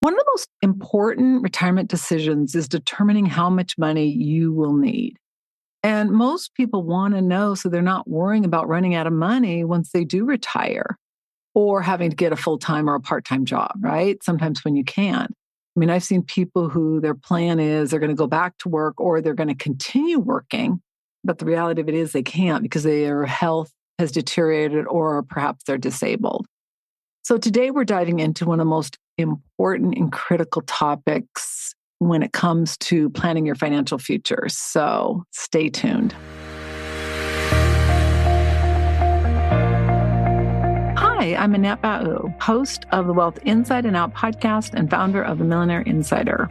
One of the most important retirement decisions is determining how much money you will need. And most people want to know so they're not worrying about running out of money once they do retire or having to get a full-time or a part-time job, right? Sometimes when you can't. I mean, I've seen people who their plan is they're going to go back to work or they're going to continue working, but the reality of it is they can't because their health has deteriorated or perhaps they're disabled. So today we're diving into one of the most important and critical topics when it comes to planning your financial future. So stay tuned. Hi, I'm Annette Bau, host of the Wealth Inside and Out podcast and founder of the Millionaire Insider.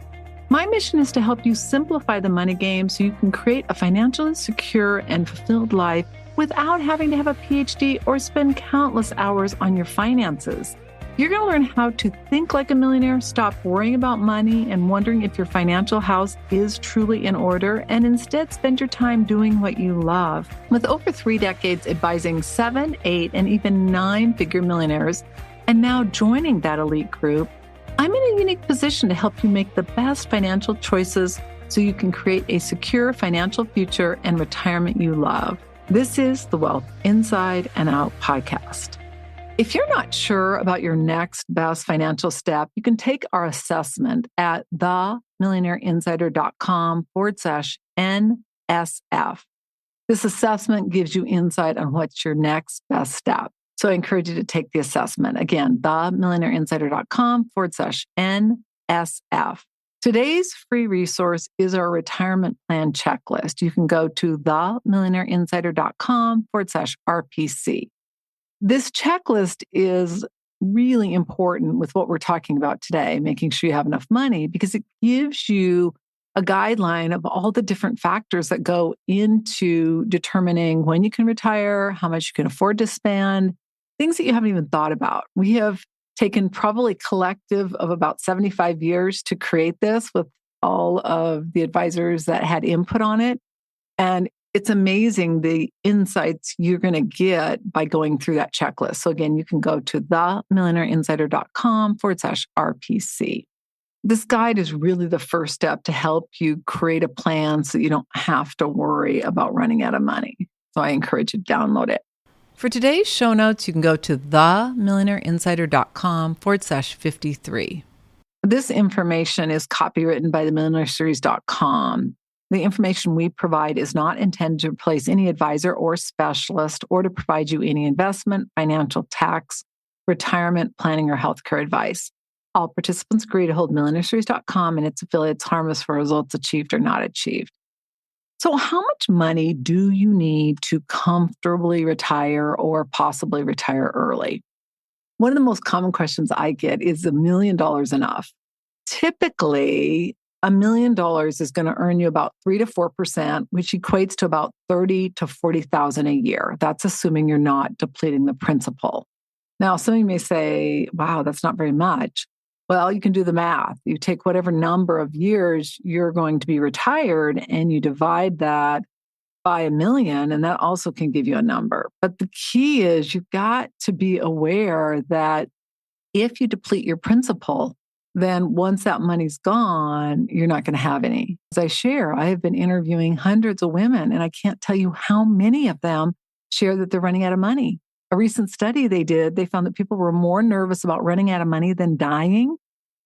My mission is to help you simplify the money game so you can create a financially secure and fulfilled life without having to have a PhD or spend countless hours on your finances. You're going to learn how to think like a millionaire, stop worrying about money and wondering if your financial house is truly in order, and instead spend your time doing what you love. With over 3 decades advising 7, 8, and even 9-figure millionaires, and now joining that elite group, I'm in a unique position to help you make the best financial choices so you can create a secure financial future and retirement you love. This is the Wealth Inside and Out podcast. If you're not sure about your next best financial step, you can take our assessment at themillionaireinsider.com/NSF. This assessment gives you insight on what's your next best step. So I encourage you to take the assessment. Again, themillionaireinsider.com/NSF. Today's free resource is our retirement plan checklist. You can go to themillionaireinsider.com/RPC. This checklist is really important with what we're talking about today, making sure you have enough money, because it gives you a guideline of all the different factors that go into determining when you can retire, how much you can afford to spend, things that you haven't even thought about. We have taken probably collective of about 75 years to create this with all of the advisors that had input on it. And it's amazing the insights you're going to get by going through that checklist. So again, you can go to themillionaireinsider.com/RPC. This guide is really the first step to help you create a plan so you don't have to worry about running out of money. So I encourage you to download it. For today's show notes, you can go to themillionaireinsider.com/53. This information is copywritten by themillionaireseries.com. The information we provide is not intended to replace any advisor or specialist or to provide you any investment, financial, tax, retirement, planning, or healthcare advice. All participants agree to hold millionaireseries.com and its affiliates harmless for results achieved or not achieved. So how much money do you need to comfortably retire or possibly retire early? One of the most common questions I get is $1 million enough? Typically, $1 million is going to earn you about 3 to 4%, which equates to about $30,000 to $40,000 a year. That's assuming you're not depleting the principal. Now, some of you may say, wow, that's not very much. Well, you can do the math. You take whatever number of years you're going to be retired and you divide that by 1 million, and that also can give you a number. But the key is you've got to be aware that if you deplete your principal, then once that money's gone, you're not going to have any. As I share, I have been interviewing hundreds of women, and I can't tell you how many of them share that they're running out of money. A recent study they did, they found that people were more nervous about running out of money than dying.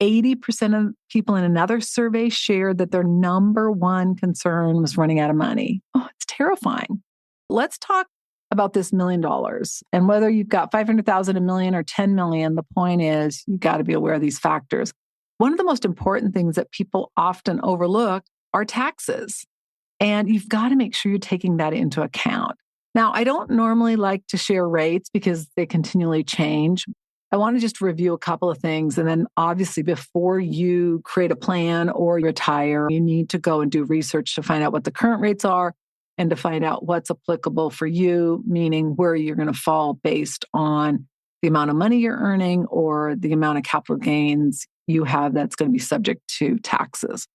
80% of people in another survey shared that their number one concern was running out of money. Oh, it's terrifying. Let's talk about this $1 million. And whether you've got 500,000, a million, or 10 million, the point is you got to be aware of these factors. One of the most important things that people often overlook are taxes. And you've got to make sure you're taking that into account. Now, I don't normally like to share rates because they continually change. I want to just review a couple of things. And then obviously before you create a plan or retire, you need to go and do research to find out what the current rates are and to find out what's applicable for you, meaning where you're going to fall based on the amount of money you're earning or the amount of capital gains you have that's going to be subject to taxes.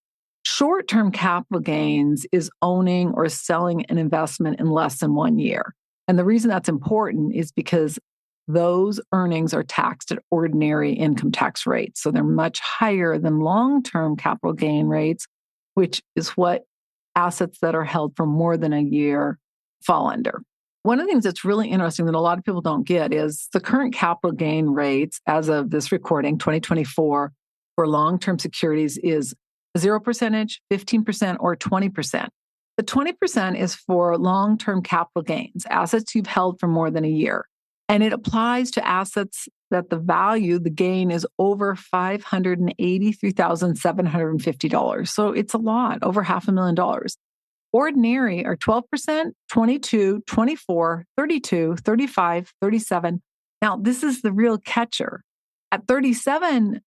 Short-term capital gains is owning or selling an investment in less than 1 year. And the reason that's important is because those earnings are taxed at ordinary income tax rates. So they're much higher than long-term capital gain rates, which is what assets that are held for more than a year fall under. One of the things that's really interesting that a lot of people don't get is the current capital gain rates as of this recording, 2024, for long-term securities is 0%, 15%, or 20%. The 20% is for long-term capital gains, assets you've held for more than a year. And it applies to assets that the value, the gain is over $583,750. So it's a lot, over $500,000. Ordinary are 12%, 22, 24, 32, 35, 37. Now, this is the real catcher. At 37%,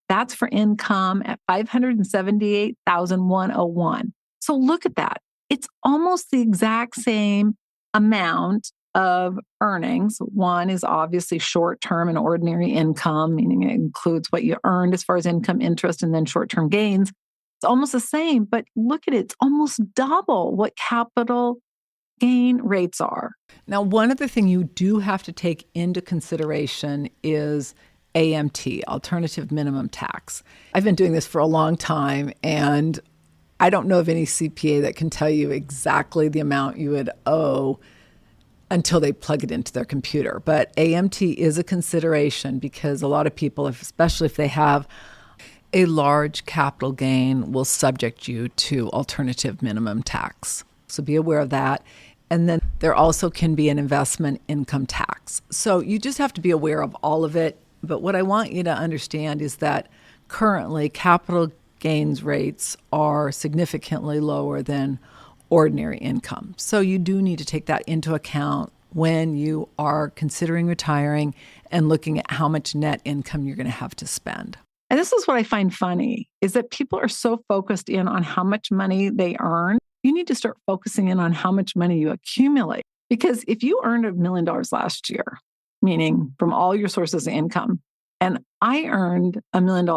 that's for income at $578,101. So look at that. It's almost the exact same amount of earnings. One is obviously short-term and ordinary income, meaning it includes what you earned as far as income, interest, and then short-term gains. It's almost the same, but look at it. It's almost double what capital gain rates are. Now, one other thing you do have to take into consideration is AMT, alternative minimum tax. I've been doing this for a long time, and I don't know of any CPA that can tell you exactly the amount you would owe until they plug it into their computer. But AMT is a consideration because a lot of people, especially if they have a large capital gain, will subject you to alternative minimum tax. So be aware of that. And then there also can be an investment income tax. So you just have to be aware of all of it. But what I want you to understand is that currently capital gains rates are significantly lower than ordinary income. So you do need to take that into account when you are considering retiring and looking at how much net income you're going to have to spend. And this is what I find funny, is that people are so focused in on how much money they earn. You need to start focusing in on how much money you accumulate. Because if you earned $1 million last year, meaning from all your sources of income, and I earned $1 million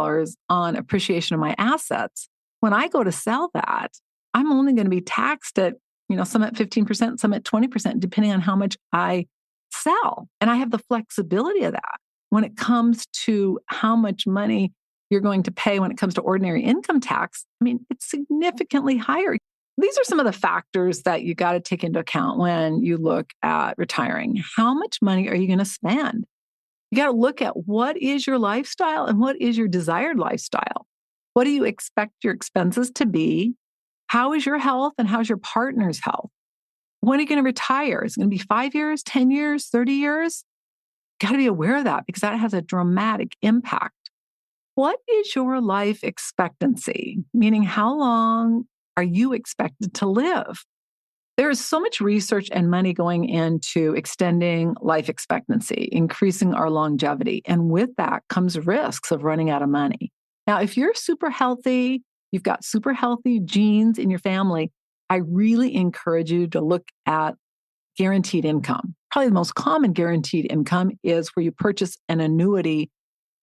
on appreciation of my assets, when I go to sell that, I'm only going to be taxed at, some at 15%, some at 20%, depending on how much I sell. And I have the flexibility of that. When it comes to how much money you're going to pay when it comes to ordinary income tax, it's significantly higher. These are some of the factors that you got to take into account when you look at retiring. How much money are you going to spend? You got to look at what is your lifestyle and what is your desired lifestyle. What do you expect your expenses to be? How is your health and how's your partner's health? When are you going to retire? Is it going to be 5 years, 10 years, 30 years? Got to be aware of that because that has a dramatic impact. What is your life expectancy? Meaning, how long are you expected to live? There is so much research and money going into extending life expectancy, increasing our longevity. And with that comes risks of running out of money. Now, if you're super healthy, you've got super healthy genes in your family, I really encourage you to look at guaranteed income. Probably the most common guaranteed income is where you purchase an annuity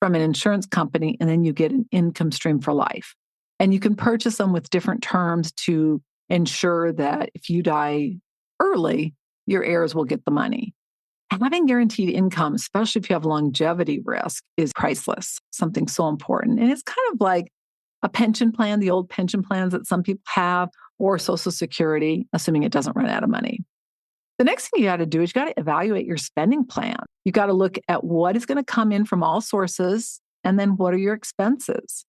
from an insurance company and then you get an income stream for life. And you can purchase them with different terms to ensure that if you die early, your heirs will get the money. Having guaranteed income, especially if you have longevity risk, is priceless, something so important. And it's kind of like a pension plan, the old pension plans that some people have, or Social Security, assuming it doesn't run out of money. The next thing you got to do is you got to evaluate your spending plan. You got to look at what is going to come in from all sources, and then what are your expenses.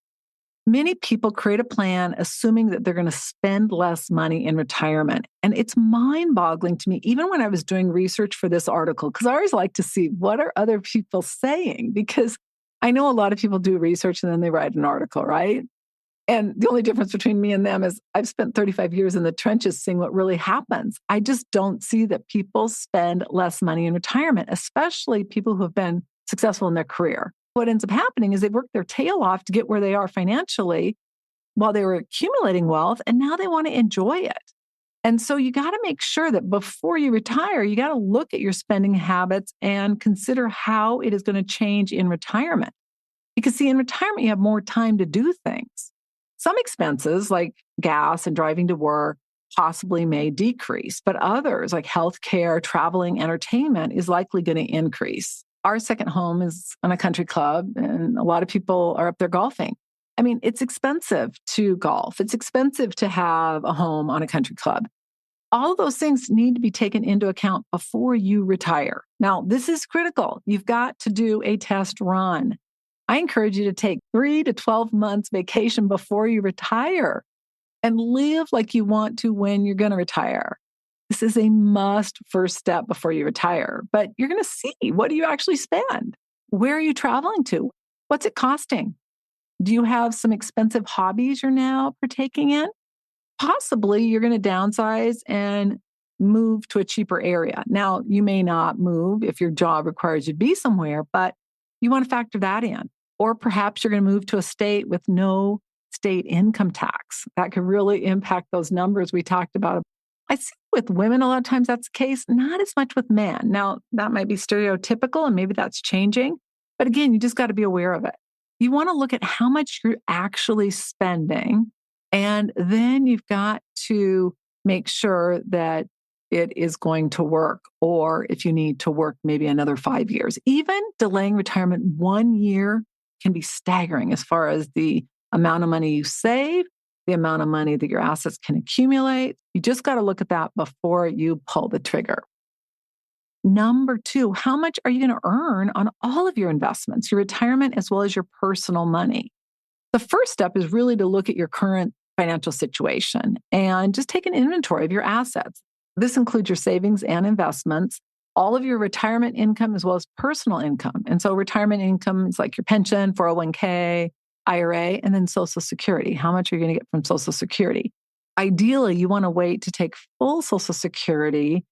Many people create a plan assuming that they're going to spend less money in retirement. And it's mind-boggling to me, even when I was doing research for this article, because I always like to see what are other people saying, because I know a lot of people do research and then they write an article, right? And the only difference between me and them is I've spent 35 years in the trenches seeing what really happens. I just don't see that people spend less money in retirement, especially people who have been successful in their career. What ends up happening is they've worked their tail off to get where they are financially while they were accumulating wealth, and now they want to enjoy it. And so you got to make sure that before you retire, you got to look at your spending habits and consider how it is going to change in retirement. Because see, in retirement, you have more time to do things. Some expenses like gas and driving to work possibly may decrease, but others like healthcare, traveling, entertainment is likely going to increase. Our second home is on a country club, and a lot of people are up there golfing. I mean, it's expensive to golf. It's expensive to have a home on a country club. All of those things need to be taken into account before you retire. Now, this is critical. You've got to do a test run. I encourage you to take 3 to 12 months vacation before you retire and live like you want to when you're going to retire. This is a must first step before you retire, but you're going to see, what do you actually spend? Where are you traveling to? What's it costing? Do you have some expensive hobbies you're now partaking in? Possibly you're going to downsize and move to a cheaper area. Now, you may not move if your job requires you to be somewhere, but you want to factor that in. Or perhaps you're going to move to a state with no state income tax. That could really impact those numbers we talked about. I see with women, a lot of times that's the case, not as much with men. Now, that might be stereotypical and maybe that's changing. But again, you just got to be aware of it. You want to look at how much you're actually spending. And then you've got to make sure that it is going to work, or if you need to work maybe another 5 years. Even delaying retirement 1 year can be staggering as far as the amount of money you save, the amount of money that your assets can accumulate. You just got to look at that before you pull the trigger. Number 2, how much are you going to earn on all of your investments, your retirement as well as your personal money? The first step is really to look at your current financial situation and just take an inventory of your assets. This includes your savings and investments, all of your retirement income as well as personal income. And so retirement income is like your pension, 401k, IRA, and then Social Security. How much are you going to get from Social Security? Ideally, you want to wait to take full Social Security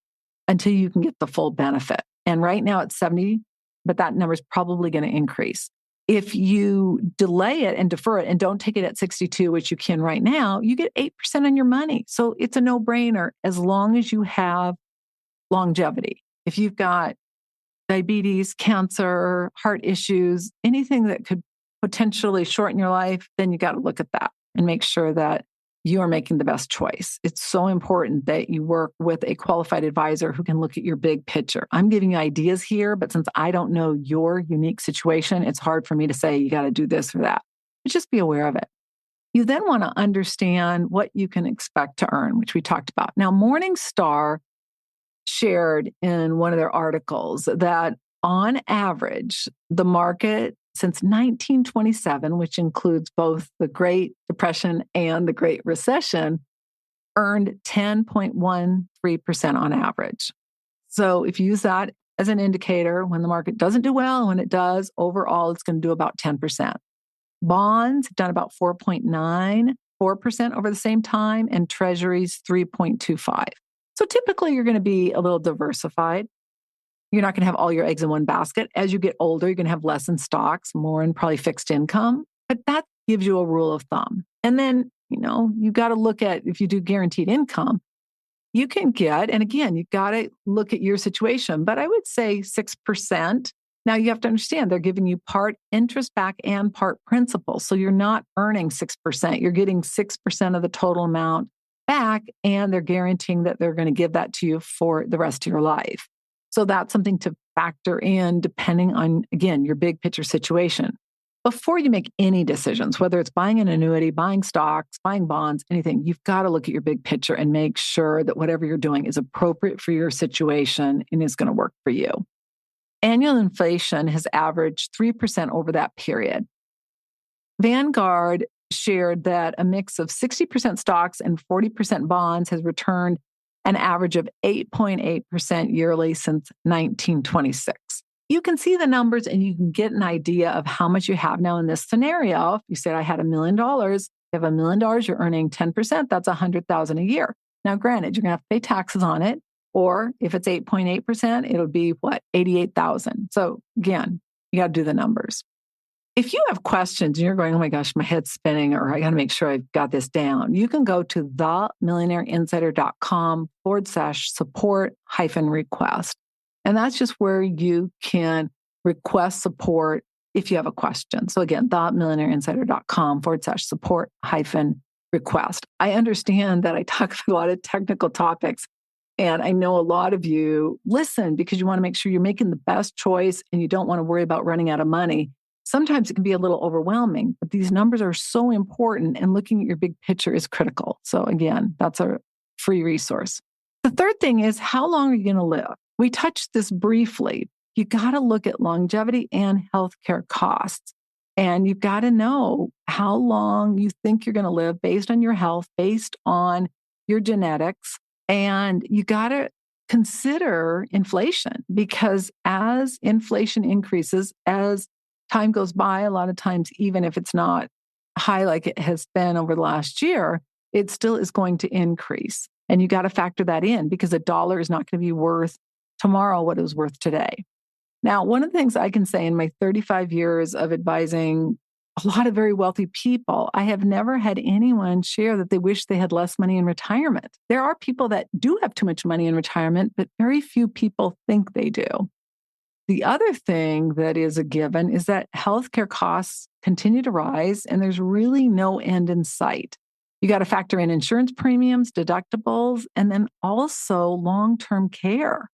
until you can get the full benefit. And right now it's 70, but that number is probably going to increase. If you delay it and defer it and don't take it at 62, which you can right now, you get 8% on your money. So it's a no-brainer as long as you have longevity. If you've got diabetes, cancer, heart issues, anything that could potentially shorten your life, then you got to look at that and make sure that you are making the best choice. It's so important that you work with a qualified advisor who can look at your big picture. I'm giving you ideas here, but since I don't know your unique situation, it's hard for me to say you got to do this or that. But just be aware of it. You then want to understand what you can expect to earn, which we talked about. Now, Morningstar shared in one of their articles that on average, the market since 1927, which includes both the Great Depression and the Great Recession, earned 10.13% on average. So if you use that as an indicator, when the market doesn't do well, when it does, overall, it's going to do about 10%. Bonds have done about 4.94% over the same time, and treasuries 3.25. So typically, you're going to be a little diversified. You're not going to have all your eggs in one basket. As you get older, you're going to have less in stocks, more in probably fixed income. But that gives you a rule of thumb. And then, you got to look at if you do guaranteed income, you can get, and again, you got to look at your situation, but I would say 6%. Now you have to understand they're giving you part interest back and part principal. So you're not earning 6%. You're getting 6% of the total amount back, and they're guaranteeing that they're going to give that to you for the rest of your life. So that's something to factor in depending on, again, your big picture situation. Before you make any decisions, whether it's buying an annuity, buying stocks, buying bonds, anything, you've got to look at your big picture and make sure that whatever you're doing is appropriate for your situation and is going to work for you. Annual inflation has averaged 3% over that period. Vanguard shared that a mix of 60% stocks and 40% bonds has returned an average of 8.8% yearly since 1926. You can see the numbers and you can get an idea of how much you have now in this scenario. If you said I had $1 million, you have $1 million, you're earning 10%, that's $100,000 a year. Now, granted, you're going to have to pay taxes on it, or if it's 8.8%, it'll be what, 88,000. So again, you got to do the numbers. If you have questions and you're going, oh my gosh, my head's spinning, or I got to make sure I've got this down, you can go to themillionaireinsider.com/support-request. And that's just where you can request support if you have a question. So again, themillionaireinsider.com/support-request. request. I understand that I talk about a lot of technical topics, and I know a lot of you listen because you want to make sure you're making the best choice and you don't want to worry about running out of money. Sometimes it can be a little overwhelming, but these numbers are so important and looking at your big picture is critical. So again, that's a free resource. The third thing is, how long are you going to live? We touched this briefly. You got to look at longevity and healthcare costs. And you've got to know how long you think you're going to live based on your health, based on your genetics. And you got to consider inflation, because as inflation increases, as time goes by, a lot of times, even if it's not high like it has been over the last year, it still is going to increase. And you got to factor that in, because a dollar is not going to be worth tomorrow what it was worth today. Now, one of the things I can say in my 35 years of advising a lot of very wealthy people, I have never had anyone share that they wish they had less money in retirement. There are people that do have too much money in retirement, but very few people think they do. The other thing that is a given is that healthcare costs continue to rise, and there's really no end in sight. You got to factor in insurance premiums, deductibles, and then also long-term care.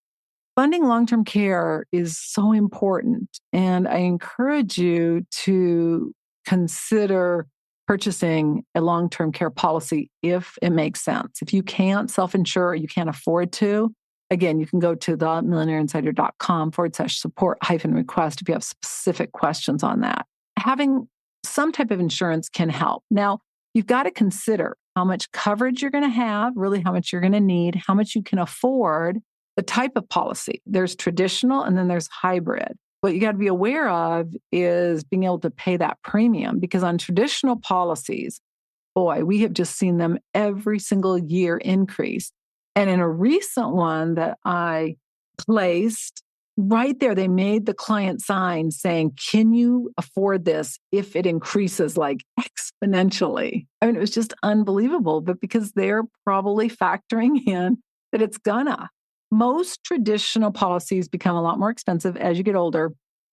Funding long-term care is so important, and I encourage you to consider purchasing a long-term care policy if it makes sense. If you can't self-insure or you can't afford to, again, you can go to themillionaireinsider.com/support-request if you have specific questions on that. Having some type of insurance can help. Now, you've got to consider how much coverage you're going to have, really how much you're going to need, how much you can afford, the type of policy. There's traditional and then there's hybrid. What you got to be aware of is being able to pay that premium, because on traditional policies, boy, we have just seen them every single year increase. And in a recent one that I placed, right there, they made the client sign saying, can you afford this if it increases like exponentially? I mean, it was just unbelievable, but because they're probably factoring in that it's gonna. Most traditional policies become a lot more expensive as you get older.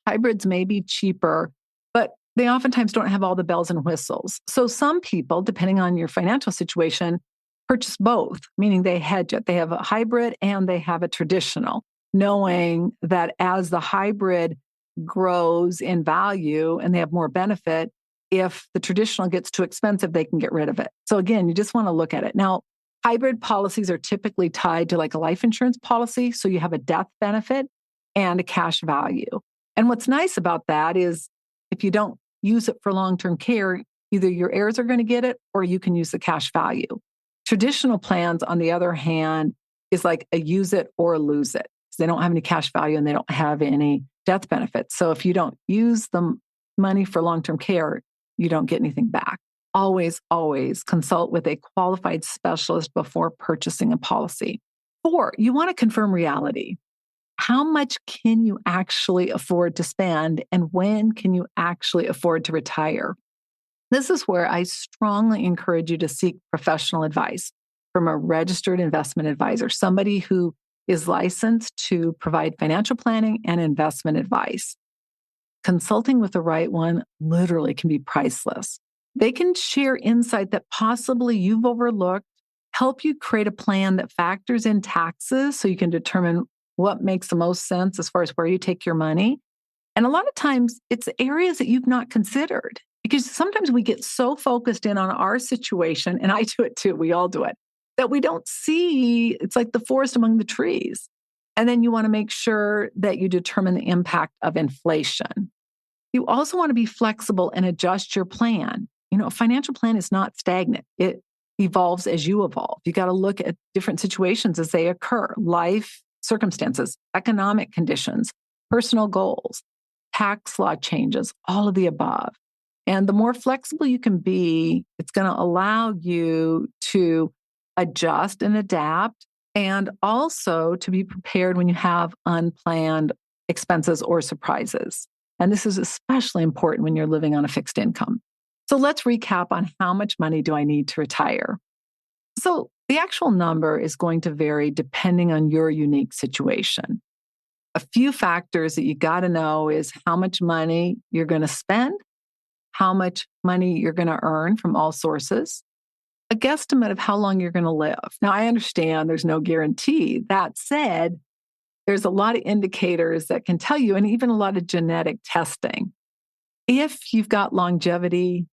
Hybrids may be cheaper, but they oftentimes don't have all the bells and whistles. So some people, depending on your financial situation, purchase both, meaning they hedge it. They have a hybrid and they have a traditional, knowing that as the hybrid grows in value and they have more benefit, if the traditional gets too expensive, they can get rid of it. So again, you just want to look at it. Now, hybrid policies are typically tied to like a life insurance policy. So you have a death benefit and a cash value. And what's nice about that is if you don't use it for long-term care, either your heirs are going to get it or you can use the cash value. Traditional plans, on the other hand, is like a use it or lose it. They don't have any cash value and they don't have any death benefits. So if you don't use the money for long-term care, you don't get anything back. Always, always consult with a qualified specialist before purchasing a policy. 4, you want to confirm reality. How much can you actually afford to spend, and when can you actually afford to retire? This is where I strongly encourage you to seek professional advice from a registered investment advisor, somebody who is licensed to provide financial planning and investment advice. Consulting with the right one literally can be priceless. They can share insight that possibly you've overlooked, help you create a plan that factors in taxes so you can determine what makes the most sense as far as where you take your money. And a lot of times it's areas that you've not considered, because sometimes we get so focused in on our situation, and I do it too, we all do it, that we don't see, it's like the forest among the trees. And then you want to make sure that you determine the impact of inflation. You also want to be flexible and adjust your plan. You know, a financial plan is not stagnant. It evolves as you evolve. You got to look at different situations as they occur, life circumstances, economic conditions, personal goals, tax law changes, all of the above. And the more flexible you can be, it's going to allow you to adjust and adapt, and also to be prepared when you have unplanned expenses or surprises. And this is especially important when you're living on a fixed income. So let's recap on how much money do I need to retire? So the actual number is going to vary depending on your unique situation. A few factors that you got to know is how much money you're going to spend, how much money you're going to earn from all sources, a guesstimate of how long you're going to live. Now, I understand there's no guarantee. That said, there's a lot of indicators that can tell you, and even a lot of genetic testing. If you've got longevity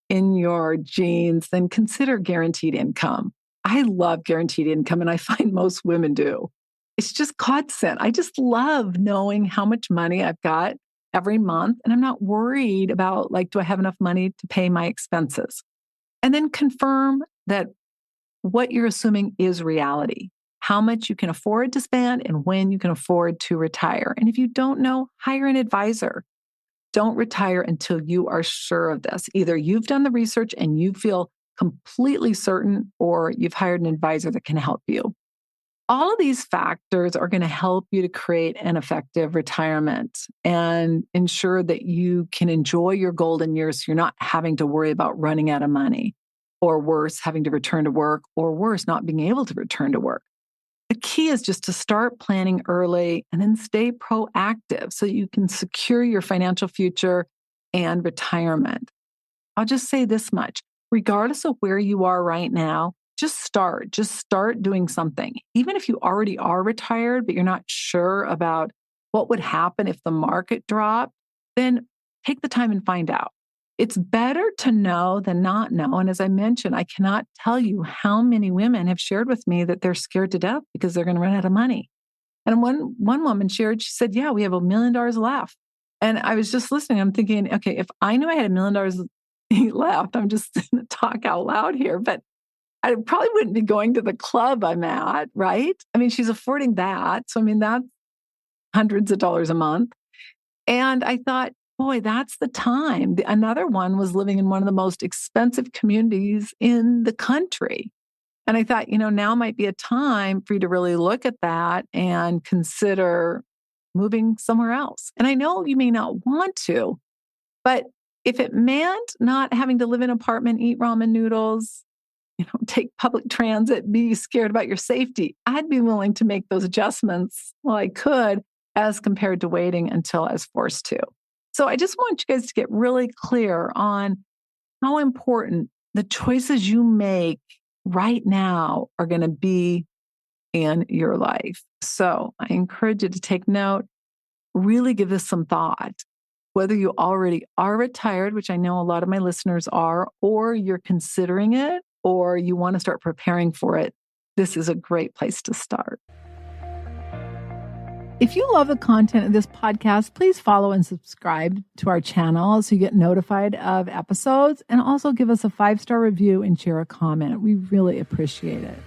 in your genes, then consider guaranteed income. I love guaranteed income, and I find most women do. It's just godsend. I just love knowing how much money I've got every month, and I'm not worried about, like, do I have enough money to pay my expenses? And then confirm that what you're assuming is reality, how much you can afford to spend and when you can afford to retire. And if you don't know, hire an advisor. Don't retire until you are sure of this. Either you've done the research and you feel completely certain, or you've hired an advisor that can help you. All of these factors are going to help you to create an effective retirement and ensure that you can enjoy your golden years so you're not having to worry about running out of money, or worse, having to return to work, or worse, not being able to return to work. The key is just to start planning early and then stay proactive so you can secure your financial future and retirement. I'll just say this much. Regardless of where you are right now, just start doing something. Even if you already are retired, but you're not sure about what would happen if the market dropped, then take the time and find out. It's better to know than not know. And as I mentioned, I cannot tell you how many women have shared with me that they're scared to death because they're going to run out of money. And one woman shared, she said, yeah, we have $1 million left. And I was just listening. I'm thinking, okay, if I knew I had $1 million left, I'm just going to talk out loud here, but I probably wouldn't be going to the club I'm at, right? I mean, she's affording that. So, I mean, that's hundreds of dollars a month. And I thought, boy, that's the time. Another one was living in one of the most expensive communities in the country. And I thought, now might be a time for you to really look at that and consider moving somewhere else. And I know you may not want to, but if it meant not having to live in an apartment, eat ramen noodles, take public transit, be scared about your safety, I'd be willing to make those adjustments while I could, as compared to waiting until I was forced to. So I just want you guys to get really clear on how important the choices you make right now are going to be in your life. So I encourage you to take note, really give this some thought. Whether you already are retired, which I know a lot of my listeners are, or you're considering it, or you want to start preparing for it, this is a great place to start. If you love the content of this podcast, please follow and subscribe to our channel so you get notified of episodes, and also give us a 5-star review and share a comment. We really appreciate it.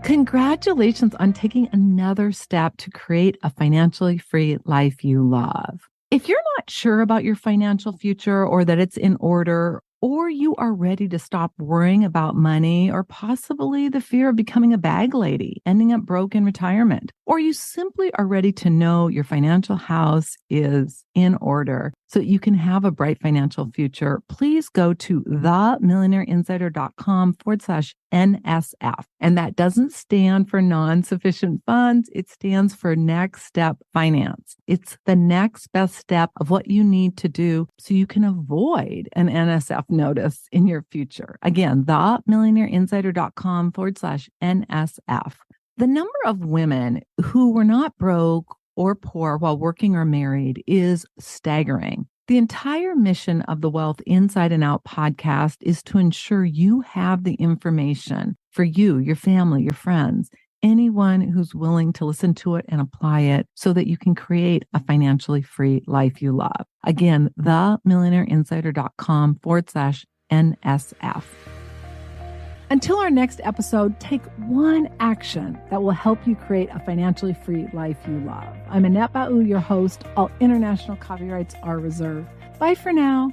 Congratulations on taking another step to create a financially free life you love. If you're not sure about your financial future, or that it's in order, or you are ready to stop worrying about money, or possibly the fear of becoming a bag lady, ending up broke in retirement, or you simply are ready to know your financial house is in order so that you can have a bright financial future, please go to themillionaireinsider.com/NSF. And that doesn't stand for non-sufficient funds. It stands for next step finance. It's the next best step of what you need to do so you can avoid an NSF notice in your future. Again, themillionaireinsider.com/NSF. The number of women who were not broke or poor while working or married is staggering. The entire mission of the Wealth Inside and Out podcast is to ensure you have the information for you, your family, your friends, anyone who's willing to listen to it and apply it so that you can create a financially free life you love. Again, themillionaireinsider.com/NSF. Until our next episode, take one action that will help you create a financially free life you love. I'm Annette Ba'u, your host. All international copyrights are reserved. Bye for now.